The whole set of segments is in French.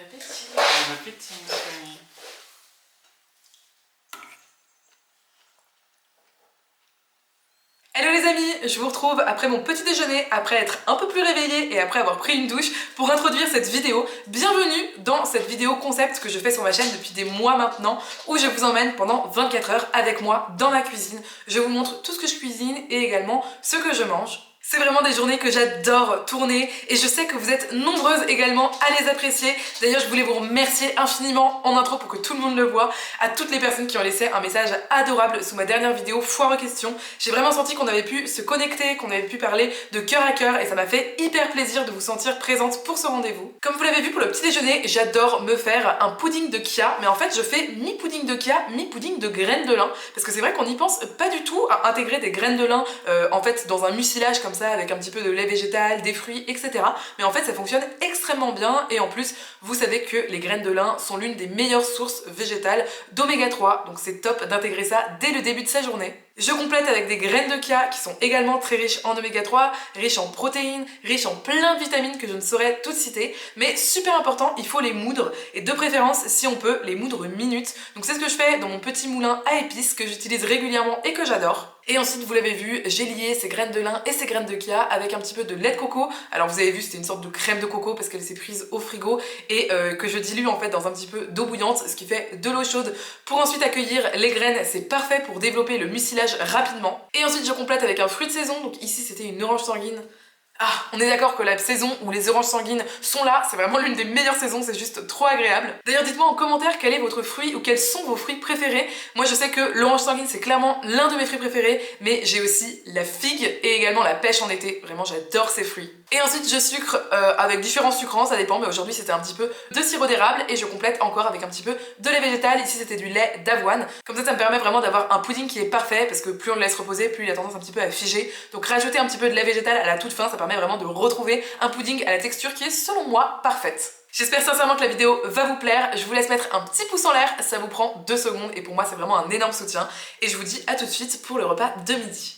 appétit. Bon appétit, mon chéri. Hello les amis, je vous retrouve après mon petit déjeuner, après être un peu plus réveillée et après avoir pris une douche pour introduire cette vidéo. Bienvenue dans cette vidéo concept que je fais sur ma chaîne depuis des mois maintenant, où je vous emmène pendant 24 heures avec moi dans la cuisine. Je vous montre tout ce que je cuisine et également ce que je mange. C'est vraiment des journées que j'adore tourner et je sais que vous êtes nombreuses également à les apprécier. D'ailleurs, je voulais vous remercier infiniment en intro pour que tout le monde le voit, à toutes les personnes qui ont laissé un message adorable sous ma dernière vidéo foire aux questions. J'ai vraiment senti qu'on avait pu se connecter, qu'on avait pu parler de cœur à cœur et ça m'a fait hyper plaisir de vous sentir présente pour ce rendez-vous. Comme vous l'avez vu pour le petit déjeuner, j'adore me faire un pudding de chia, mais en fait je fais mi-pudding de chia, mi-pudding de graines de lin, parce que c'est vrai qu'on n'y pense pas du tout à intégrer des graines de lin en fait dans un mucilage comme ça avec un petit peu de lait végétal, des fruits, etc. Mais en fait ça fonctionne extrêmement bien et en plus vous savez que les graines de lin sont l'une des meilleures sources végétales d'oméga 3, donc c'est top d'intégrer ça dès le début de sa journée. Je complète avec des graines de chia qui sont également très riches en oméga 3, riches en protéines, riches en plein de vitamines que je ne saurais toutes citer, mais super important, il faut les moudre et de préférence si on peut les moudre minutes. Donc c'est ce que je fais dans mon petit moulin à épices que j'utilise régulièrement et que j'adore. Et ensuite vous l'avez vu, j'ai lié ces graines de lin et ces graines de chia avec un petit peu de lait de coco. Alors vous avez vu c'était une sorte de crème de coco parce qu'elle s'est prise au frigo et que je dilue en fait dans un petit peu d'eau bouillante, ce qui fait de l'eau chaude pour ensuite accueillir les graines. C'est parfait pour développer le mucilage rapidement. Et ensuite je complète avec un fruit de saison, donc ici c'était une orange sanguine. Ah, on est d'accord que la saison où les oranges sanguines sont là, c'est vraiment l'une des meilleures saisons, c'est juste trop agréable. D'ailleurs dites-moi en commentaire quel est votre fruit ou quels sont vos fruits préférés. Moi je sais que l'orange sanguine c'est clairement l'un de mes fruits préférés, mais j'ai aussi la figue et également la pêche en été, vraiment j'adore ces fruits. Et ensuite je sucre avec différents sucrants, ça dépend, mais aujourd'hui c'était un petit peu de sirop d'érable et je complète encore avec un petit peu de lait végétal, ici c'était du lait d'avoine. Comme ça me permet vraiment d'avoir un pudding qui est parfait parce que plus on le laisse reposer, plus il a tendance un petit peu à figer. Donc rajouter un petit peu de lait végétal à la toute fin, ça permet vraiment de retrouver un pudding à la texture qui est selon moi parfaite. J'espère sincèrement que la vidéo va vous plaire, je vous laisse mettre un petit pouce en l'air, ça vous prend 2 secondes et pour moi c'est vraiment un énorme soutien et je vous dis à tout de suite pour le repas de midi.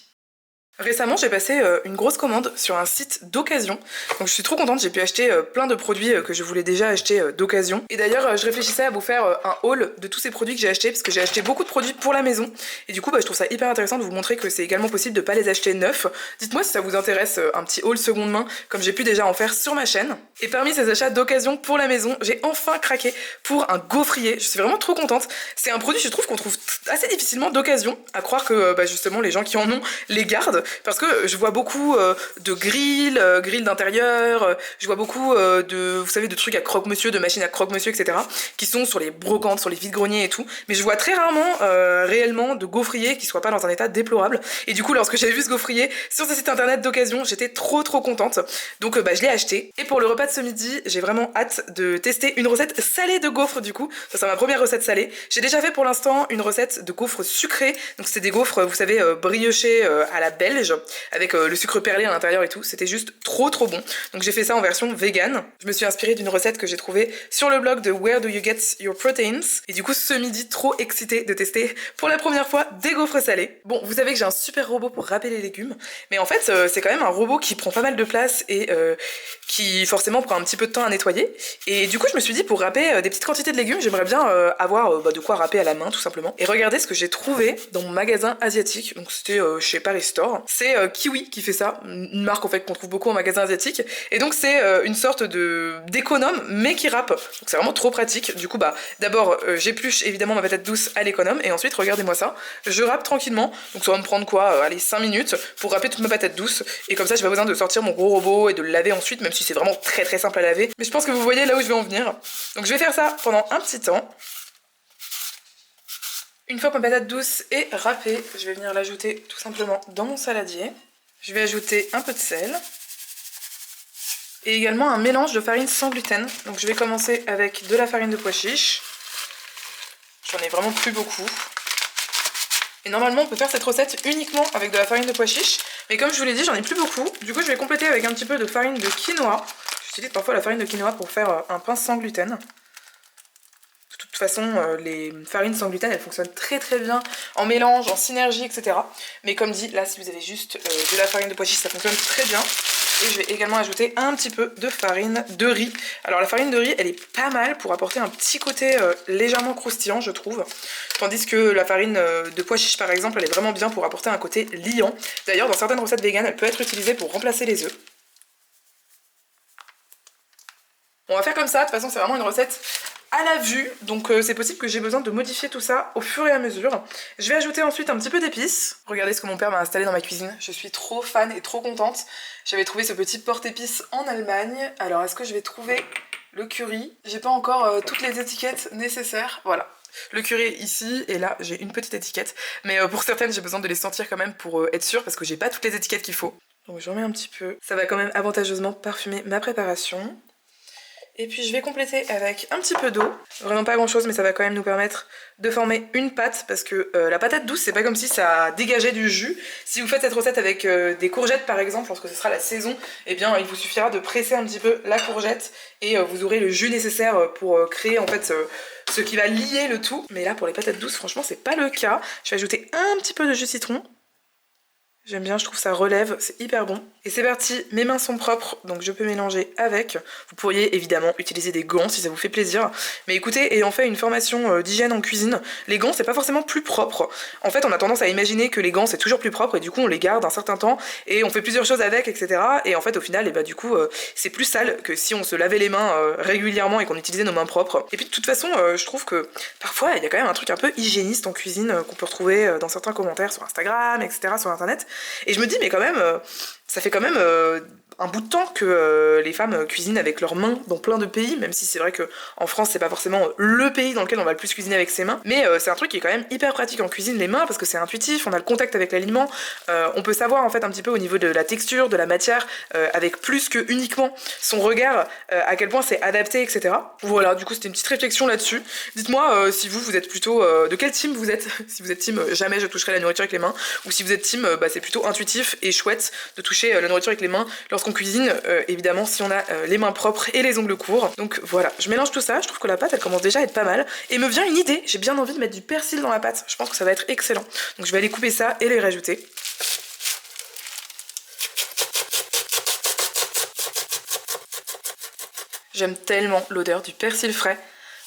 Récemment j'ai passé une grosse commande sur un site d'occasion, donc je suis trop contente, j'ai pu acheter plein de produits que je voulais déjà acheter d'occasion. Et d'ailleurs je réfléchissais à vous faire un haul de tous ces produits que j'ai achetés, parce que j'ai acheté beaucoup de produits pour la maison, et du coup je trouve ça hyper intéressant de vous montrer que c'est également possible de pas les acheter neufs. Dites-moi si ça vous intéresse un petit haul seconde main, comme j'ai pu déjà en faire sur ma chaîne. Et parmi ces achats d'occasion pour la maison, j'ai enfin craqué pour un gaufrier, je suis vraiment trop contente. C'est un produit je trouve qu'on trouve assez difficilement d'occasion, à croire que justement les gens qui en ont les gardent. Parce que je vois beaucoup de grilles d'intérieur, je vois beaucoup vous savez, de trucs à croque-monsieur, de machines à croque-monsieur, etc. qui sont sur les brocantes, sur les vides-greniers et tout. Mais je vois très rarement réellement de gaufriers qui soient pas dans un état déplorable. Et du coup, lorsque j'ai vu ce gaufrier sur ce site internet d'occasion, j'étais trop contente. Donc je l'ai acheté. Et pour le repas de ce midi, j'ai vraiment hâte de tester une recette salée de gaufres du coup. Ça sera ma première recette salée. J'ai déjà fait pour l'instant une recette de gaufres sucrées. Donc c'est des gaufres, vous savez, briochées à la belge, avec le sucre perlé à l'intérieur et tout, c'était juste trop bon. Donc j'ai fait ça en version vegan. Je me suis inspirée d'une recette que j'ai trouvée sur le blog de Where Do You Get Your Proteins, et du coup ce midi trop excitée de tester pour la première fois des gaufres salées. Bon, vous savez que j'ai un super robot pour râper les légumes, mais en fait c'est quand même un robot qui prend pas mal de place et qui forcément prend un petit peu de temps à nettoyer, et du coup je me suis dit pour râper des petites quantités de légumes, j'aimerais bien avoir de quoi râper à la main tout simplement. Et regardez ce que j'ai trouvé dans mon magasin asiatique, donc c'était chez Paris Store. C'est Kiwi qui fait ça, une marque en fait qu'on trouve beaucoup en magasin asiatique, et donc c'est une sorte d'économe mais qui râpe, donc c'est vraiment trop pratique. Du coup d'abord j'épluche évidemment ma patate douce à l'économe et ensuite regardez-moi ça, je râpe tranquillement, donc ça va me prendre quoi, allez 5 minutes pour râper toute ma patate douce, et comme ça j'ai pas besoin de sortir mon gros robot et de le laver ensuite, même si c'est vraiment très simple à laver, mais je pense que vous voyez là où je vais en venir. Donc je vais faire ça pendant un petit temps. Une fois que ma patate douce est râpée, je vais venir l'ajouter tout simplement dans mon saladier. Je vais ajouter un peu de sel et également un mélange de farine sans gluten. Donc je vais commencer avec de la farine de pois chiche. J'en ai vraiment plus beaucoup. Et normalement on peut faire cette recette uniquement avec de la farine de pois chiche, mais comme je vous l'ai dit j'en ai plus beaucoup. Du coup je vais compléter avec un petit peu de farine de quinoa. J'utilise parfois la farine de quinoa pour faire un pain sans gluten. De toute façon, les farines sans gluten, elles fonctionnent très bien en mélange, en synergie, etc. Mais comme dit, là, si vous avez juste de la farine de pois chiche, ça fonctionne très bien. Et je vais également ajouter un petit peu de farine de riz. Alors la farine de riz, elle est pas mal pour apporter un petit côté légèrement croustillant, je trouve. Tandis que la farine de pois chiche, par exemple, elle est vraiment bien pour apporter un côté liant. D'ailleurs, dans certaines recettes véganes, elle peut être utilisée pour remplacer les œufs. On va faire comme ça, de toute façon c'est vraiment une recette à la vue, donc c'est possible que j'ai besoin de modifier tout ça au fur et à mesure. Je vais ajouter ensuite un petit peu d'épices. Regardez ce que mon père m'a installé dans ma cuisine, je suis trop fan et trop contente. J'avais trouvé ce petit porte-épices en Allemagne, alors est-ce que je vais trouver le curry? J'ai pas encore toutes les étiquettes nécessaires, voilà. Le curry est ici, et là j'ai une petite étiquette, mais pour certaines j'ai besoin de les sentir quand même pour être sûre, parce que j'ai pas toutes les étiquettes qu'il faut. Donc je remets un petit peu, ça va quand même avantageusement parfumer ma préparation. Et puis je vais compléter avec un petit peu d'eau, vraiment pas grand chose mais ça va quand même nous permettre de former une pâte parce que la patate douce c'est pas comme si ça dégageait du jus. Si vous faites cette recette avec des courgettes par exemple, lorsque ce sera la saison, eh bien il vous suffira de presser un petit peu la courgette et vous aurez le jus nécessaire pour créer en fait ce qui va lier le tout. Mais là pour les patates douces franchement c'est pas le cas. Je vais ajouter un petit peu de jus de citron. J'aime bien, je trouve ça relève, c'est hyper bon. Et c'est parti, mes mains sont propres, donc je peux mélanger avec. Vous pourriez évidemment utiliser des gants si ça vous fait plaisir. Mais écoutez, ayant fait une formation d'hygiène en cuisine, les gants c'est pas forcément plus propre. En fait, on a tendance à imaginer que les gants c'est toujours plus propre et du coup on les garde un certain temps et on fait plusieurs choses avec, etc. Et en fait, au final, et bah, du coup, c'est plus sale que si on se lavait les mains régulièrement et qu'on utilisait nos mains propres. Et puis de toute façon, je trouve que parfois il y a quand même un truc un peu hygiéniste en cuisine qu'on peut retrouver dans certains commentaires sur Instagram, etc., sur internet. Et je me dis mais quand même, ça fait quand même un bout de temps que les femmes cuisinent avec leurs mains dans plein de pays, même si c'est vrai que en France c'est pas forcément le pays dans lequel on va le plus cuisiner avec ses mains, mais c'est un truc qui est quand même hyper pratique en cuisine, les mains, parce que c'est intuitif, on a le contact avec l'aliment, on peut savoir en fait un petit peu au niveau de la texture, de la matière, avec plus que uniquement son regard, à quel point c'est adapté, etc. Voilà, du coup c'était une petite réflexion là-dessus. Dites-moi si vous êtes plutôt de quel team vous êtes, si vous êtes team jamais je toucherai la nourriture avec les mains, ou si vous êtes team c'est plutôt intuitif et chouette de toucher la nourriture avec les mains lorsqu'on cuisine, évidemment si on a les mains propres et les ongles courts. Donc voilà, je mélange tout ça, je trouve que la pâte elle commence déjà à être pas mal, et me vient une idée, j'ai bien envie de mettre du persil dans la pâte, je pense que ça va être excellent. Donc je vais aller couper ça et les rajouter. J'aime tellement l'odeur du persil frais.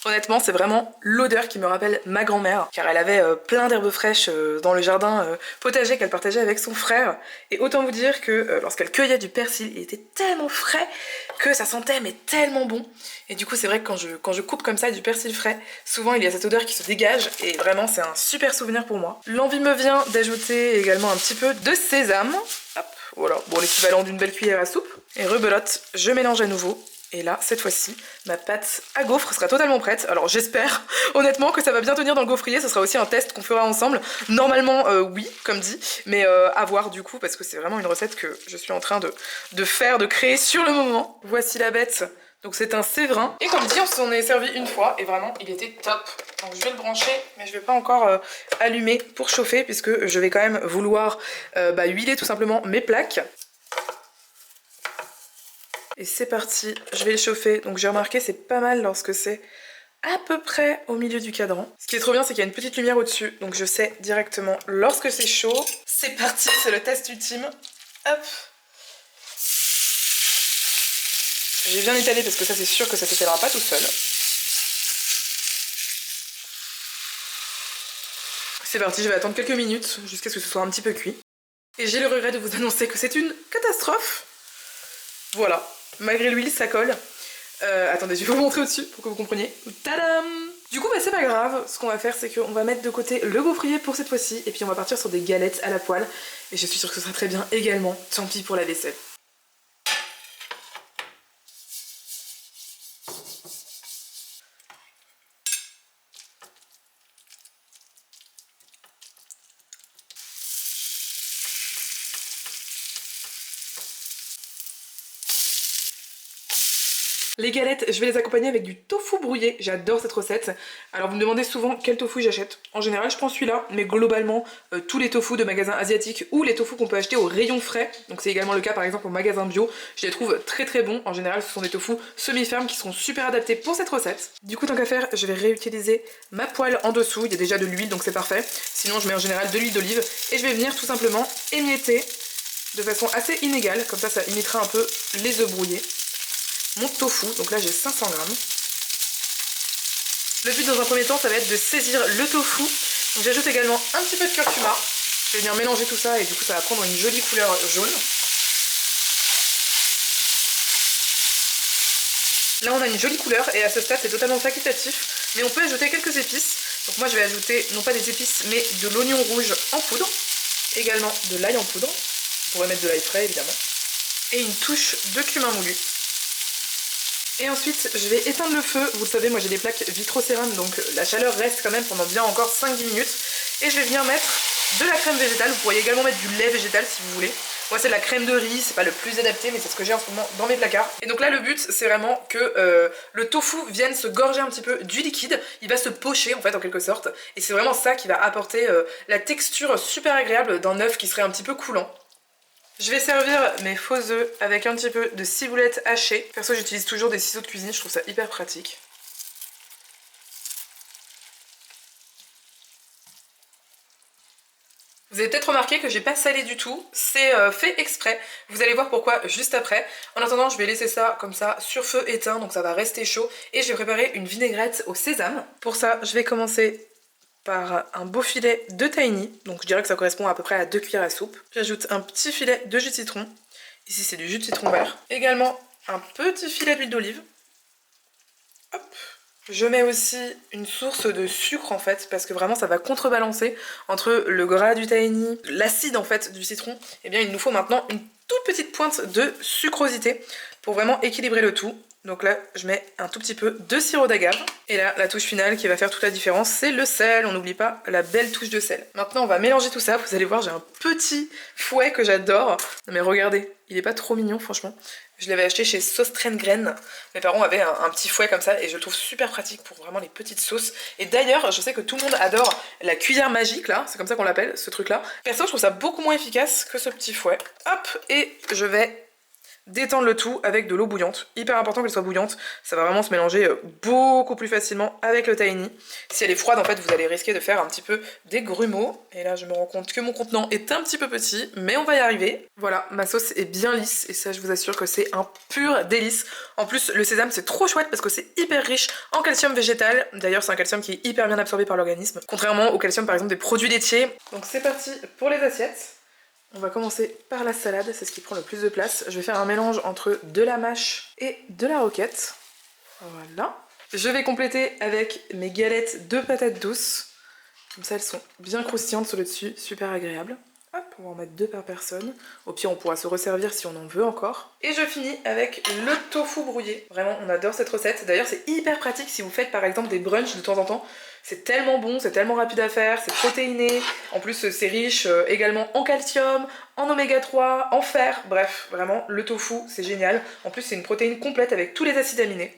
Honnêtement, c'est vraiment l'odeur qui me rappelle ma grand-mère, car elle avait plein d'herbes fraîches dans le jardin potager qu'elle partageait avec son frère. Et autant vous dire que lorsqu'elle cueillait du persil, il était tellement frais que ça sentait mais tellement bon. Et du coup, c'est vrai que quand je coupe comme ça du persil frais, souvent il y a cette odeur qui se dégage et vraiment c'est un super souvenir pour moi. L'envie me vient d'ajouter également un petit peu de sésame. Hop, voilà, bon l'équivalent d'une belle cuillère à soupe. Et rebelote, je mélange à nouveau. Et là, cette fois-ci, ma pâte à gaufres sera totalement prête. Alors j'espère honnêtement que ça va bien tenir dans le gaufrier, ce sera aussi un test qu'on fera ensemble. Normalement oui, comme dit, mais à voir du coup, parce que c'est vraiment une recette que je suis en train de faire, de créer sur le moment. Voici la bête, donc c'est un Séverin. Et comme dit, on s'en est servi une fois, et vraiment, il était top. Donc je vais le brancher, mais je vais pas encore allumer pour chauffer, puisque je vais quand même vouloir huiler tout simplement mes plaques. Et c'est parti, je vais le chauffer. Donc j'ai remarqué c'est pas mal lorsque c'est à peu près au milieu du cadran. Ce qui est trop bien c'est qu'il y a une petite lumière au-dessus, donc je sais directement lorsque c'est chaud. C'est parti, c'est le test ultime. Hop. J'ai bien étalé parce que ça c'est sûr que ça ne s'étalera pas tout seul. C'est parti, je vais attendre quelques minutes jusqu'à ce que ce soit un petit peu cuit. Et j'ai le regret de vous annoncer que c'est une catastrophe. Voilà. Malgré l'huile, ça colle. Attendez, je vais vous montrer au-dessus pour que vous compreniez. Tadam! Du coup, c'est pas grave. Ce qu'on va faire, c'est qu'on va mettre de côté le gaufrier pour cette fois-ci. Et puis on va partir sur des galettes à la poêle. Et je suis sûre que ce sera très bien également. Tant pis pour la vaisselle. Les galettes, je vais les accompagner avec du tofu brouillé. J'adore cette recette. Alors vous me demandez souvent quel tofu j'achète. En général, je prends celui-là, mais globalement, tous les tofus de magasins asiatiques ou les tofus qu'on peut acheter au rayon frais, donc c'est également le cas par exemple au magasin bio, je les trouve très très bons. En général, ce sont des tofus semi-fermes qui seront super adaptés pour cette recette. Du coup, tant qu'à faire, je vais réutiliser ma poêle en dessous. Il y a déjà de l'huile, donc c'est parfait. Sinon, je mets en général de l'huile d'olive et je vais venir tout simplement émietter de façon assez inégale, comme ça imitera un peu les œufs brouillés. Mon tofu, donc là j'ai 500 grammes. Le but dans un premier temps, ça va être de saisir le tofu. Donc j'ajoute également un petit peu de curcuma. Je vais venir mélanger tout ça et du coup ça va prendre une jolie couleur jaune. Là on a une jolie couleur et à ce stade c'est totalement facultatif, mais on peut ajouter quelques épices. Donc moi je vais ajouter non pas des épices mais de l'oignon rouge en poudre, également de l'ail en poudre, on pourrait mettre de l'ail frais évidemment, et une touche de cumin moulu. Et ensuite je vais éteindre le feu, vous le savez moi j'ai des plaques vitrocérame donc la chaleur reste quand même pendant bien encore 5-10 minutes. Et je vais venir mettre de la crème végétale, vous pourriez également mettre du lait végétal si vous voulez. Moi c'est de la crème de riz, c'est pas le plus adapté mais c'est ce que j'ai en ce moment dans mes placards. Et donc là le but c'est vraiment que le tofu vienne se gorger un petit peu du liquide. Il va se pocher en fait en quelque sorte. Et c'est vraiment ça qui va apporter la texture super agréable d'un œuf qui serait un petit peu coulant. Je vais servir mes faux œufs avec un petit peu de ciboulette hachée. Perso j'utilise toujours des ciseaux de cuisine, je trouve ça hyper pratique. Vous avez peut-être remarqué que j'ai pas salé du tout, c'est fait exprès, vous allez voir pourquoi juste après. En attendant je vais laisser ça comme ça sur feu éteint, donc ça va rester chaud. Et je vais préparer une vinaigrette au sésame. Pour ça je vais commencer par un beau filet de tahini, donc je dirais que ça correspond à peu près à 2 cuillères à soupe. J'ajoute un petit filet de jus de citron, ici c'est du jus de citron vert. Également un petit filet d'huile d'olive. Hop. Je mets aussi une source de sucre en fait, parce que vraiment ça va contrebalancer entre le gras du tahini, l'acide en fait du citron. Et bien il nous faut maintenant une toute petite pointe de sucrosité pour vraiment équilibrer le tout. Donc là je mets un tout petit peu de sirop d'agave. Et là la touche finale qui va faire toute la différence c'est le sel, on n'oublie pas la belle touche de sel. Maintenant on va mélanger tout ça, vous allez voir j'ai un petit fouet que j'adore. Non mais regardez, il est pas trop mignon franchement. Je l'avais acheté chez Sauce Train-Graine. Mes parents avaient un petit fouet comme ça et je le trouve super pratique pour vraiment les petites sauces. Et d'ailleurs, je sais que tout le monde adore la cuillère magique là, c'est comme ça qu'on l'appelle, ce truc là. Perso, je trouve ça beaucoup moins efficace que ce petit fouet. Hop, et je vais détendre le tout avec de l'eau bouillante. Hyper important qu'elle soit bouillante, ça va vraiment se mélanger beaucoup plus facilement avec le tahini. Si elle est froide en fait vous allez risquer de faire un petit peu des grumeaux. Et là je me rends compte que mon contenant est un petit peu petit, mais on va y arriver. Voilà, ma sauce est bien lisse et ça je vous assure que c'est un pur délice. En plus le sésame c'est trop chouette parce que c'est hyper riche en calcium végétal. D'ailleurs c'est un calcium qui est hyper bien absorbé par l'organisme, contrairement au calcium par exemple des produits laitiers. Donc c'est parti pour les assiettes. On va commencer par la salade, c'est ce qui prend le plus de place. Je vais faire un mélange entre de la mâche et de la roquette. Voilà. Je vais compléter avec mes galettes de patates douces. Comme ça elles sont bien croustillantes sur le dessus, super agréables. Hop, on va en mettre 2 par personne. Au pire on pourra se resservir si on en veut encore. Et je finis avec le tofu brouillé. Vraiment on adore cette recette. D'ailleurs c'est hyper pratique si vous faites par exemple des brunchs de temps en temps. C'est tellement bon, c'est tellement rapide à faire, c'est protéiné. En plus c'est riche également en calcium, en oméga 3, en fer. Bref, vraiment le tofu c'est génial. En plus c'est une protéine complète avec tous les acides aminés.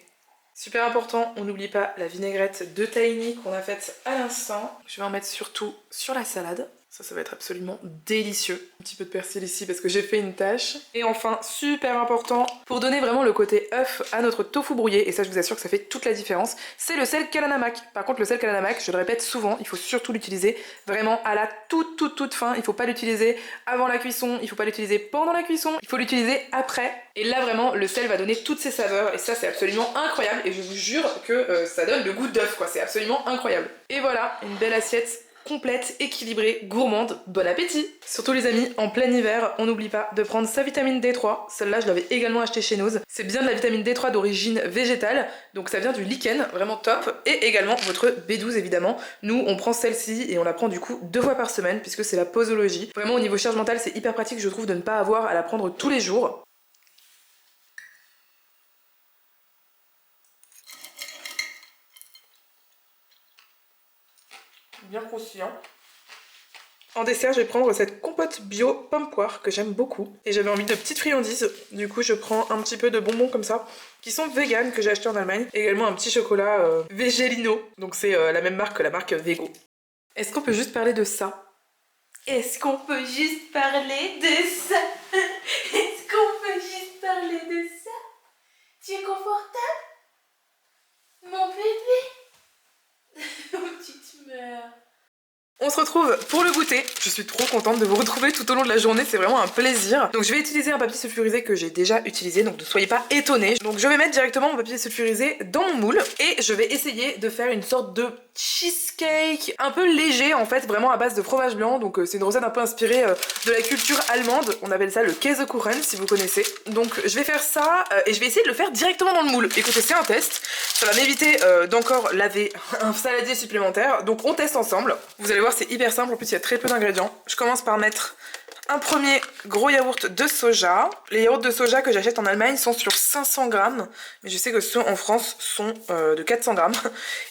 Super important, on n'oublie pas la vinaigrette de tahini qu'on a faite à l'instant. Je vais en mettre surtout sur la salade. Ça va être absolument délicieux. Un petit peu de persil ici parce que j'ai fait une tâche. Et enfin, super important, pour donner vraiment le côté œuf à notre tofu brouillé, et ça je vous assure que ça fait toute la différence, c'est le sel kalanamak. Par contre le sel kalanamak, je le répète souvent, il faut surtout l'utiliser vraiment à la toute fin. Il faut pas l'utiliser avant la cuisson, il faut pas l'utiliser pendant la cuisson, il faut l'utiliser après. Et là vraiment, le sel va donner toutes ses saveurs, et ça c'est absolument incroyable, et je vous jure que ça donne le goût d'œuf quoi, c'est absolument incroyable. Et voilà, une belle assiette complète, équilibrée, gourmande, bon appétit! Surtout les amis, en plein hiver, on n'oublie pas de prendre sa vitamine D3, celle-là je l'avais également achetée chez Nose. C'est bien de la vitamine D3 d'origine végétale, donc ça vient du lichen, vraiment top, et également votre B12 évidemment. Nous on prend celle-ci et on la prend du coup 2 fois par semaine puisque c'est la posologie. Vraiment au niveau charge mentale c'est hyper pratique je trouve de ne pas avoir à la prendre tous les jours. Bien croustillant. En dessert, je vais prendre cette compote bio pomme-poire que j'aime beaucoup. Et j'avais envie de petites friandises. Du coup, je prends un petit peu de bonbons comme ça, qui sont vegan, que j'ai acheté en Allemagne. Et également un petit chocolat Vegelino. Donc c'est la même marque que la marque Vego. Est-ce qu'on peut juste parler de ça? Est-ce qu'on peut juste parler de ça? Est-ce qu'on peut juste parler de ça? Tu es confortable? Mon bébé? Oh, tu te meurs. On se retrouve pour le goûter. Je suis trop contente de vous retrouver tout au long de la journée, c'est vraiment un plaisir. Donc je vais utiliser un papier sulfurisé que j'ai déjà utilisé, donc ne soyez pas étonnés. Donc je vais mettre directement mon papier sulfurisé dans mon moule et je vais essayer de faire une sorte de cheesecake un peu léger en fait, vraiment à base de fromage blanc. Donc c'est une recette un peu inspirée de la culture allemande, on appelle ça le Käsekuchen si vous connaissez. Donc je vais faire ça et je vais essayer de le faire directement dans le moule. Écoutez, c'est un test, ça va m'éviter d'encore laver un saladier supplémentaire, donc on teste ensemble. Vous allez voir, c'est hyper simple, en plus il y a très peu d'ingrédients. Je commence par mettre un premier gros yaourt de soja. Les yaourts de soja que j'achète en Allemagne sont sur 500 grammes, mais je sais que ceux en France sont de 400 grammes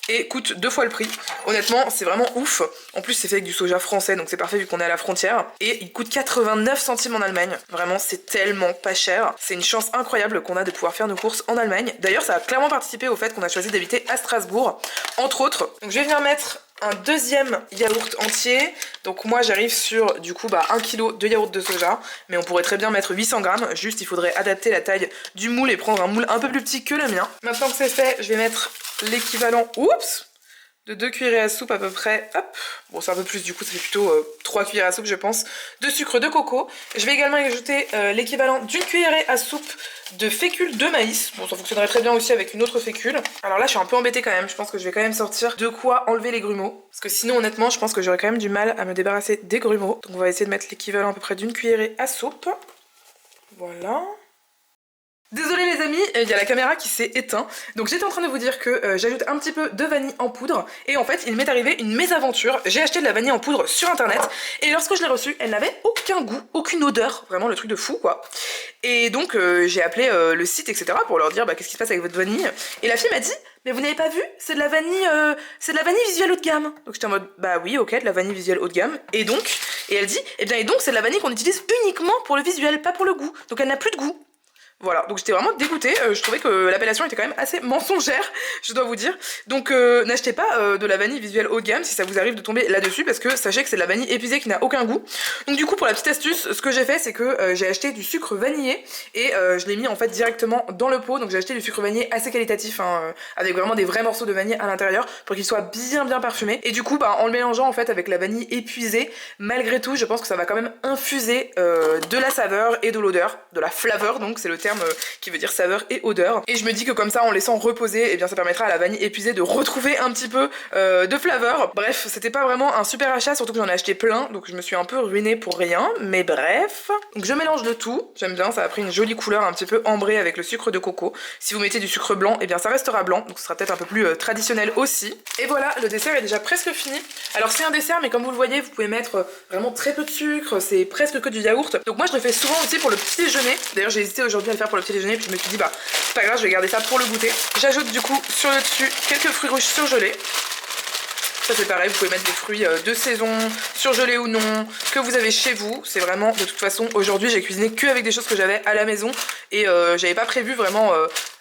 et coûtent 2 fois le prix. Honnêtement, c'est vraiment ouf. En plus, c'est fait avec du soja français, donc c'est parfait vu qu'on est à la frontière. Et il coûte 89 centimes en Allemagne. Vraiment, c'est tellement pas cher. C'est une chance incroyable qu'on a de pouvoir faire nos courses en Allemagne. D'ailleurs, ça a clairement participé au fait qu'on a choisi d'habiter à Strasbourg, entre autres. Donc je vais venir mettre un deuxième yaourt entier. Donc moi j'arrive sur du coup 1 kg de yaourt de soja, mais on pourrait très bien mettre 800 grammes, juste il faudrait adapter la taille du moule et prendre un moule un peu plus petit que le mien. Maintenant que c'est fait, je vais mettre l'équivalent, de 2 cuillerées à soupe à peu près, hop, bon c'est un peu plus du coup, ça fait plutôt 3 cuillères à soupe je pense, de sucre de coco. Je vais également y ajouter l'équivalent d'une cuillerée à soupe de fécule de maïs. Bon ça fonctionnerait très bien aussi avec une autre fécule. Alors là je suis un peu embêtée quand même, je pense que je vais quand même sortir de quoi enlever les grumeaux. Parce que sinon honnêtement je pense que j'aurais quand même du mal à me débarrasser des grumeaux. Donc on va essayer de mettre l'équivalent à peu près d'une cuillerée à soupe. Voilà. Désolée les amis, il y a la caméra qui s'est éteinte. Donc j'étais en train de vous dire que j'ajoute un petit peu de vanille en poudre. Et en fait il m'est arrivé une mésaventure. J'ai acheté de la vanille en poudre sur internet. Et lorsque je l'ai reçue, elle n'avait aucun goût, aucune odeur. Vraiment le truc de fou quoi. Et donc j'ai appelé le site etc. pour leur dire qu'est-ce qui se passe avec votre vanille. Et la fille m'a dit mais vous n'avez pas vu, c'est de la vanille visuelle haut de gamme. Donc j'étais en mode bah oui ok, de la vanille visuelle haut de gamme. Et elle dit et donc c'est de la vanille qu'on utilise uniquement pour le visuel, pas pour le goût. Donc elle n'a plus de goût. Voilà, donc j'étais vraiment dégoûtée, je trouvais que l'appellation était quand même assez mensongère, je dois vous dire. Donc n'achetez pas de la vanille visuelle haut de gamme si ça vous arrive de tomber là-dessus, parce que sachez que c'est de la vanille épuisée qui n'a aucun goût. Donc du coup pour la petite astuce, ce que j'ai fait c'est que j'ai acheté du sucre vanillé et je l'ai mis en fait directement dans le pot. Donc j'ai acheté du sucre vanillé assez qualitatif, avec vraiment des vrais morceaux de vanille à l'intérieur pour qu'il soit bien parfumé. Et du coup en le mélangeant en fait avec la vanille épuisée, malgré tout je pense que ça va quand même infuser de la saveur et de l'odeur, de la flavor, donc c'est le terme qui veut dire saveur et odeur. Et je me dis que comme ça en laissant reposer, ça permettra à la vanille épuisée de retrouver un petit peu de flavor. Bref, c'était pas vraiment un super achat, surtout que j'en ai acheté plein, donc je me suis un peu ruinée pour rien, mais bref. Donc je mélange le tout, j'aime bien, ça a pris une jolie couleur un petit peu ambrée avec le sucre de coco. Si vous mettez du sucre blanc, ça restera blanc, donc ce sera peut-être un peu plus traditionnel aussi. Et voilà, le dessert est déjà presque fini. Alors c'est un dessert, mais comme vous le voyez, vous pouvez mettre vraiment très peu de sucre, c'est presque que du yaourt. Donc moi je le fais souvent aussi pour le petit déjeuner. D'ailleurs j'ai hésité aujourd'hui à le faire pour le petit déjeuner, puis je me suis dit c'est pas grave, je vais garder ça pour le goûter. J'ajoute du coup sur le dessus quelques fruits rouges surgelés. Ça c'est pareil, vous pouvez mettre des fruits de saison, surgelés ou non, que vous avez chez vous. C'est vraiment, de toute façon, aujourd'hui j'ai cuisiné que avec des choses que j'avais à la maison et j'avais pas prévu vraiment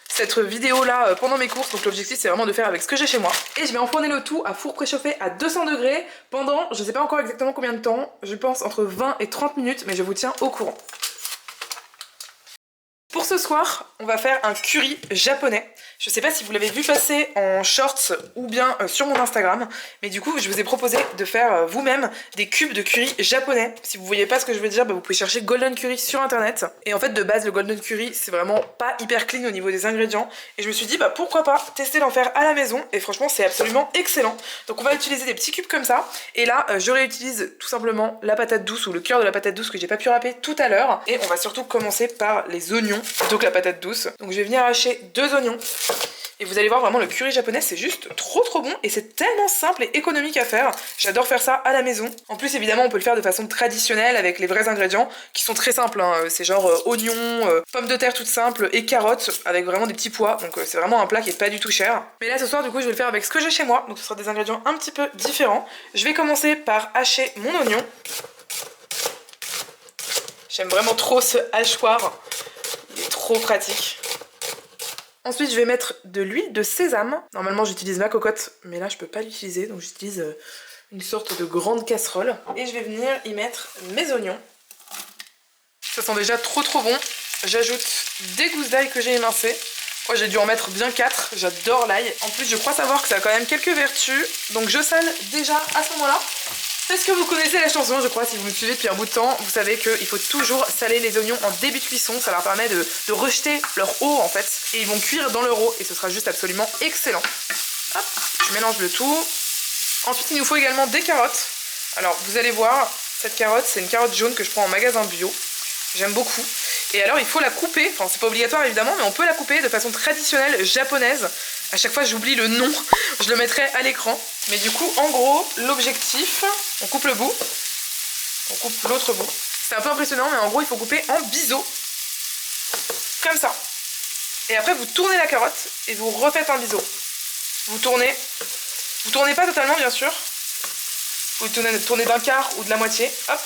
cette vidéo là pendant mes courses, donc l'objectif c'est vraiment de faire avec ce que j'ai chez moi. Et je vais enfourner le tout à four préchauffé à 200 degrés pendant, je sais pas encore exactement combien de temps, je pense entre 20 et 30 minutes, mais je vous tiens au courant. Pour ce soir, on va faire un curry japonais. Je sais pas si vous l'avez vu passer en shorts ou bien sur mon Instagram, mais du coup je vous ai proposé de faire vous-même des cubes de curry japonais. Si vous voyez pas ce que je veux dire, vous pouvez chercher Golden Curry sur internet. Et en fait de base le Golden Curry c'est vraiment pas hyper clean au niveau des ingrédients. Et je me suis dit pourquoi pas tester d'en faire à la maison, et franchement c'est absolument excellent. Donc on va utiliser des petits cubes comme ça, et là je réutilise tout simplement la patate douce ou le cœur de la patate douce que j'ai pas pu râper tout à l'heure. Et on va surtout commencer par les oignons, donc la patate douce. Donc je vais venir hacher 2 oignons. Et vous allez voir vraiment le curry japonais c'est juste trop bon et c'est tellement simple et économique à faire. J'adore faire ça à la maison. En plus évidemment on peut le faire de façon traditionnelle avec les vrais ingrédients qui sont très simples. C'est genre oignons, pommes de terre toutes simples et carottes avec vraiment des petits pois. Donc c'est vraiment un plat qui est pas du tout cher. Mais là ce soir du coup je vais le faire avec ce que j'ai chez moi. Donc ce sera des ingrédients un petit peu différents. Je vais commencer par hacher mon oignon. J'aime vraiment trop ce hachoir. Il est trop pratique. Ensuite je vais mettre de l'huile de sésame. Normalement j'utilise ma cocotte, mais là je peux pas l'utiliser, donc j'utilise une sorte de grande casserole. Et je vais venir y mettre mes oignons. Ça sent déjà trop bon. J'ajoute des gousses d'ail que j'ai émincées. Moi j'ai dû en mettre bien 4, j'adore l'ail. En plus je crois savoir que ça a quand même quelques vertus, donc je sale déjà à ce moment-là. Est-ce que vous connaissez la chanson, je crois, si vous me suivez depuis un bout de temps, vous savez qu'il faut toujours saler les oignons en début de cuisson, ça leur permet de rejeter leur eau en fait, et ils vont cuire dans leur eau, et ce sera juste absolument excellent. Hop, je mélange le tout. Ensuite, il nous faut également des carottes. Alors, vous allez voir, cette carotte, c'est une carotte jaune que je prends en magasin bio. J'aime beaucoup. Et alors, il faut la couper. Enfin, c'est pas obligatoire évidemment, mais on peut la couper de façon traditionnelle japonaise. À chaque fois, j'oublie le nom. Je le mettrai à l'écran. Mais du coup, en gros, l'objectif, on coupe le bout. On coupe l'autre bout. C'est un peu impressionnant, mais en gros, il faut couper en biseau. Comme ça. Et après, vous tournez la carotte et vous refaites un biseau. Vous tournez. Vous tournez pas totalement, bien sûr. Vous tournez d'un quart ou de la moitié. Hop.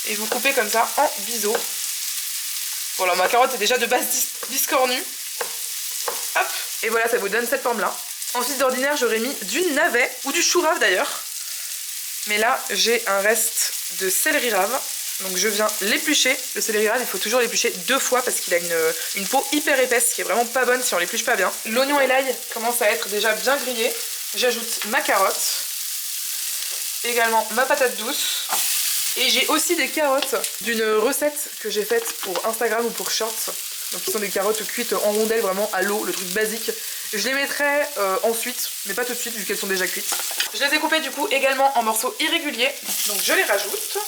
Et vous coupez comme ça en biseau. Voilà, ma carotte est déjà de base biscornue. Hop. Et voilà, ça vous donne cette forme-là. Ensuite, d'ordinaire, j'aurais mis du navet ou du chou rave d'ailleurs. Mais là, j'ai un reste de céleri rave. Donc je viens l'éplucher. Le céleri rave, il faut toujours l'éplucher 2 fois parce qu'il a une peau hyper épaisse qui est vraiment pas bonne si on l'épluche pas bien. L'oignon et l'ail commencent à être déjà bien grillés. J'ajoute ma carotte. Également ma patate douce. Et j'ai aussi des carottes d'une recette que j'ai faite pour Instagram ou pour Shorts. Donc qui sont des carottes cuites en rondelles, vraiment à l'eau, le truc basique. Je les mettrai ensuite, mais pas tout de suite vu qu'elles sont déjà cuites. Je les ai coupées du coup également en morceaux irréguliers. Donc je les rajoute.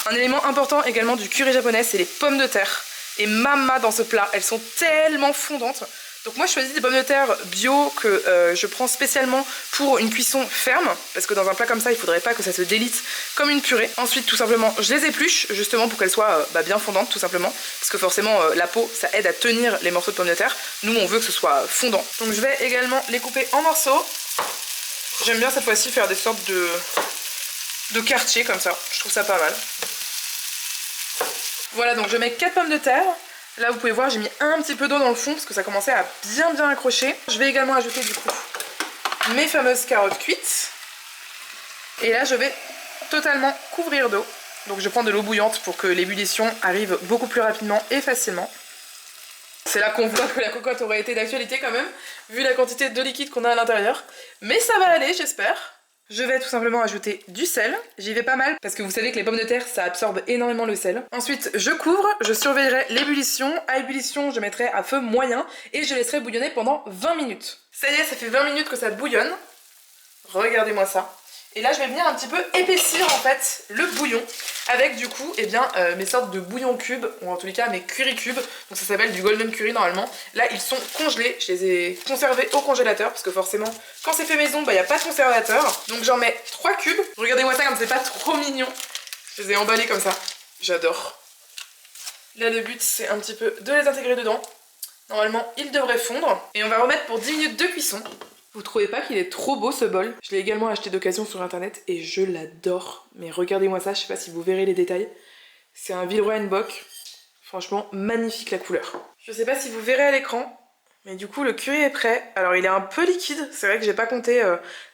Un élément important également du curry japonais, c'est les pommes de terre. Et mama dans ce plat, elles sont tellement fondantes. Donc moi je choisis des pommes de terre bio que je prends spécialement pour une cuisson ferme. Parce que dans un plat comme ça, il faudrait pas que ça se délite comme une purée. Ensuite tout simplement, je les épluche justement pour qu'elles soient bien fondantes tout simplement. Parce que forcément la peau, ça aide à tenir les morceaux de pommes de terre. Nous on veut que ce soit fondant. Donc je vais également les couper en morceaux. J'aime bien cette fois-ci faire des sortes de quartiers comme ça. Je trouve ça pas mal. Voilà, donc je mets 4 pommes de terre. Là vous pouvez voir, j'ai mis un petit peu d'eau dans le fond parce que ça commençait à bien accrocher. Je vais également ajouter du coup mes fameuses carottes cuites. Et là je vais totalement couvrir d'eau. Donc je prends de l'eau bouillante pour que l'ébullition arrive beaucoup plus rapidement et facilement. C'est là qu'on voit que la cocotte aurait été d'actualité quand même, vu la quantité de liquide qu'on a à l'intérieur. Mais ça va aller, j'espère. Je vais tout simplement ajouter du sel. J'y vais pas mal parce que vous savez que les pommes de terre ça absorbe énormément le sel. Ensuite je couvre, je surveillerai l'ébullition. À ébullition je mettrai à feu moyen et je laisserai bouillonner pendant 20 minutes. Ça y est, ça fait 20 minutes que ça bouillonne. Regardez-moi ça. Et là je vais venir un petit peu épaissir en fait le bouillon avec du coup mes sortes de bouillon cubes, ou en tous les cas mes curry cubes. Donc ça s'appelle du golden curry normalement. Là ils sont congelés, je les ai conservés au congélateur parce que forcément quand c'est fait maison il n'y a pas de conservateur. Donc j'en mets 3 cubes. Regardez-moi ça comme c'est pas trop mignon. Je les ai emballés comme ça, j'adore. Là le but c'est un petit peu de les intégrer dedans. Normalement ils devraient fondre. Et on va remettre pour 10 minutes de cuisson. Vous trouvez pas qu'il est trop beau ce bol? Je l'ai également acheté d'occasion sur internet et je l'adore. Mais regardez-moi ça, je sais pas si vous verrez les détails. C'est un Villeroy Boch. Franchement, magnifique la couleur. Je sais pas si vous verrez à l'écran, mais du coup le curry est prêt. Alors il est un peu liquide, c'est vrai que j'ai pas compté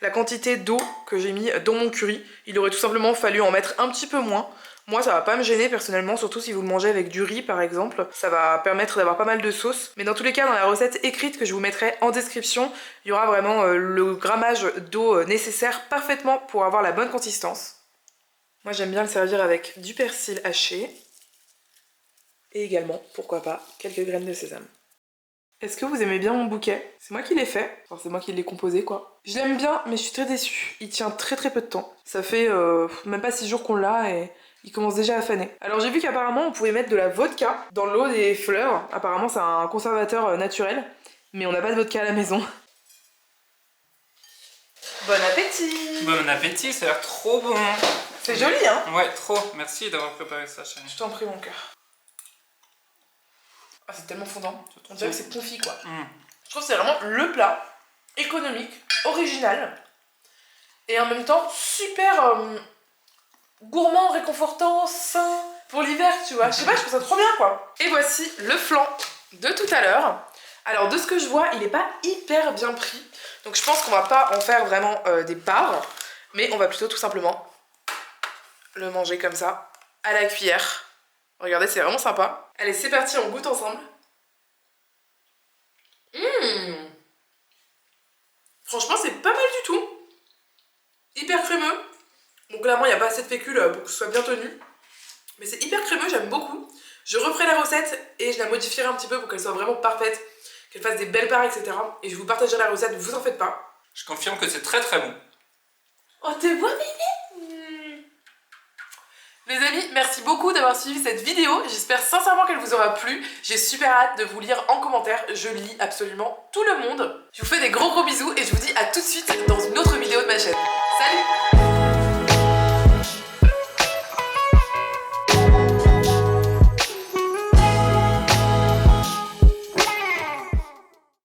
la quantité d'eau que j'ai mis dans mon curry. Il aurait tout simplement fallu en mettre un petit peu moins. Moi ça va pas me gêner personnellement, surtout si vous le mangez avec du riz par exemple. Ça va permettre d'avoir pas mal de sauce. Mais dans tous les cas, dans la recette écrite que je vous mettrai en description, il y aura vraiment le grammage d'eau nécessaire parfaitement pour avoir la bonne consistance. Moi j'aime bien le servir avec du persil haché. Et également, pourquoi pas, quelques graines de sésame. Est-ce que vous aimez bien mon bouquet? C'est moi qui l'ai fait, enfin c'est moi qui l'ai composé quoi. Je l'aime bien mais je suis très déçue. Il tient très peu de temps. Ça fait même pas 6 jours qu'on l'a et il commence déjà à faner. Alors j'ai vu qu'apparemment on pouvait mettre de la vodka dans l'eau des fleurs. Apparemment c'est un conservateur naturel. Mais on n'a pas de vodka à la maison. Bon appétit! Bon appétit, ça a l'air trop bon! C'est joli hein? Ouais, trop. Merci d'avoir préparé ça, chérie. Je t'en prie mon cœur. Ah c'est tellement fondant. On dirait que c'est confit quoi. Je trouve que c'est vraiment le plat économique, original. Et en même temps super gourmand, réconfortant, sain pour l'hiver, tu vois. Je sais pas, je trouve ça trop bien quoi. Et voici le flan de tout à l'heure. Alors de ce que je vois, il est pas hyper bien pris. Donc je pense qu'on va pas en faire vraiment des parts. Mais on va plutôt tout simplement le manger comme ça, à la cuillère. Regardez, c'est vraiment sympa. Allez, c'est parti, on goûte ensemble. Franchement, c'est pas mal du tout. Évidemment, il n'y a pas assez de fécule pour que ce soit bien tenu. Mais c'est hyper crémeux, j'aime beaucoup. Je referai la recette et je la modifierai un petit peu pour qu'elle soit vraiment parfaite, qu'elle fasse des belles parts, etc. Et je vous partagerai la recette, ne vous en faites pas. Je confirme que c'est très très bon. Oh, t'es beau, bébé! Les amis, merci beaucoup d'avoir suivi cette vidéo. J'espère sincèrement qu'elle vous aura plu. J'ai super hâte de vous lire en commentaire. Je lis absolument tout le monde. Je vous fais des gros bisous et je vous dis à tout de suite dans une autre vidéo de ma chaîne. Salut!